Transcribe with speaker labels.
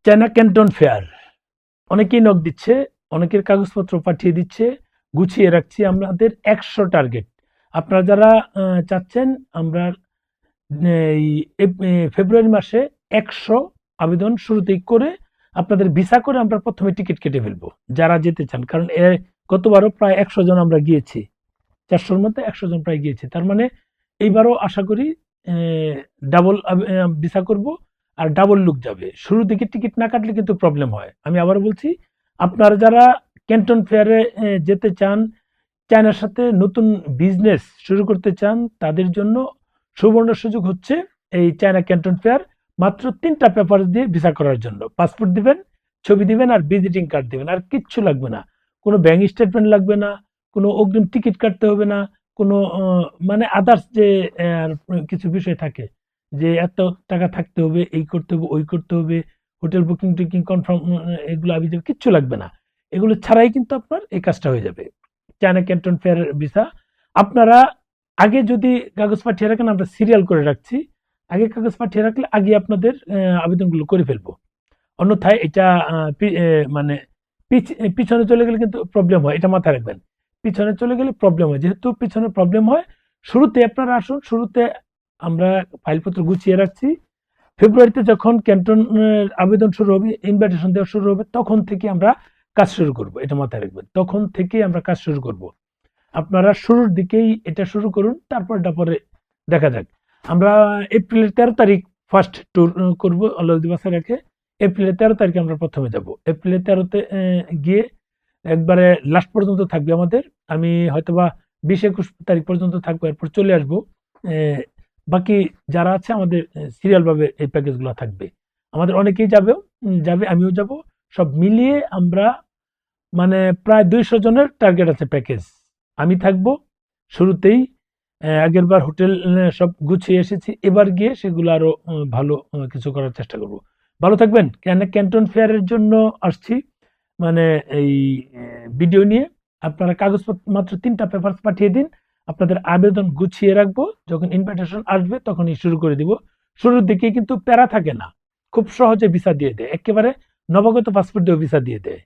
Speaker 1: China Canton fair অনেকেই knock দিচ্ছে, অনেকের কাগজপত্র পাঠিয়ে দিচ্ছে, গুছিয়ে রাখছি আমাদের 100 টার্গেট। আপনারা যারা চাচ্ছেন আমরা এই ফেব্রুয়ারি মাসে 100 আবেদন শুরুতেই করে আপনাদের ভিসা করে আমরা প্রথমে টিকিট কেটে ফেলবো যারা যেতে চান। কারণ গতবারও প্রায় 100 জন আমরা গিয়েছি, 400-র মধ্যে 100 জন প্রায় গিয়েছি। তার মানে এইবারও আশা করি ডাবল ভিসা করব আর ডাবল লুক যাবে। শুরুর দিকে টিকিট না কাটলে কিন্তু প্রবলেম হয়। আমি আবার বলছি, আপনারা যারা ক্যান্টন ফেয়ারে যেতে চান, চায়নার সাথে নতুন বিজনেস শুরু করতে চান, তাদের জন্য সুবর্ণ সুযোগ হচ্ছে এই চায়না ক্যান্টন ফেয়ার। মাত্র 3টা পেপার দিয়ে ভিসা করার জন্য। পাসপোর্ট দিবেন, ছবি দিবেন আর ভিজিটিং কার্ড দিবেন, আর কিচ্ছু লাগবে না। কোনো ব্যাংক স্টেটমেন্ট লাগবে না, কোনো অগ্রিম টিকিট কাটতে হবে না, কোনো মানে আদার্স যে কিছু বিষয় থাকে যে এত টাকা থাকতে হবে, এই করতে হবে, ওই করতে হবে, হোটেল বুকিং টিকিং কনফার্ম, এগুলো আবি যাবে, কিচ্ছু লাগবে না। এগুলো ছাড়াই কিন্তু আপনার এই কাজটা হয়ে যাবে। চায়না ক্যান্টন ফেয়ার ভিসা আপনারা আগে যদি কাগজ পাঠিয়ে রাখেন, আমরা সিরিয়াল করে রাখছি, আগে কাগজ পাঠিয়ে রাখলে আগে আপনাদের আবেদনগুলো করে ফেলবো। অন্যথায় এটা মানে পিছনে চলে গেলে কিন্তু প্রবলেম হয়, এটা মাথায় রাখবেন। পিছনে চলে গেলে প্রবলেম হয়, যেহেতু পিছনে প্রবলেম হয়, শুরুতে আপনারা আসুন। শুরুতে আমরা ফাইলপত্র গুছিয়ে রাখছি। ফেব্রুয়ারিতে যখন ক্যান্টন আবেদন শুরু হবে, ইনভাইটেশন দেওয়া শুরু হবে, তখন থেকে আমরা কাজ শুরু করব, এটা মাথায় রাখবেন। তখন থেকে আমরা কাজ শুরু করব। আপনারা শুরুর দিকেই এটা শুরু করুন, তারপরটা পরে দেখা যাক। আমরা এপ্রিলের 13 তারিখ ফার্স্ট ট্যুর করব, আল্লাহ যদি বাঁচায় রাখে। এপ্রিলের 13 তারিখে আমরা প্রথমে যাব। এপ্রিলের 13তে গিয়ে একবারে লাস্ট পর্যন্ত থাকবে আমাদের। আমি হয়তোবা 20-21 তারিখ পর্যন্ত থাকবো, এরপর চলে আসবো। বাকি যারা আছে আমাদের সিরিয়াল ভাবে এই প্যাকেজগুলো থাকবে। আমাদের অনেকেই যাবে, আমিও যাব। সব মিলিয়ে আমরা মানে প্রায় 200 জনের টার্গেট আছে প্যাকেজ। আমি থাকবো শুরুতেই। আগের বার হোটেল সব গুছিয়ে এসেছি, এবার গিয়ে সেগুলো আরো ভালো কিছু করার চেষ্টা করব। ভালো থাকবেন। কেন ক্যান্টন ফেয়ারের জন্য আসছি, মানে এই ভিডিও নিয়ে। আপনারা কাগজপত্র মাত্র 3টা পেপার পাঠিয়ে দিন, আপনাদের আবেদন গুছিয়ে রাখবো। যখন ইনভাইটেশন আসবে তখনই শুরু করে দিব। শুরুর দিকে কিন্তু প্যারা থাকে না, খুব সহজে ভিসা দিয়ে দেয়, একেবারে নবাগত পাসপোর্ট দিয়ে ভিসা দিয়ে দেয়।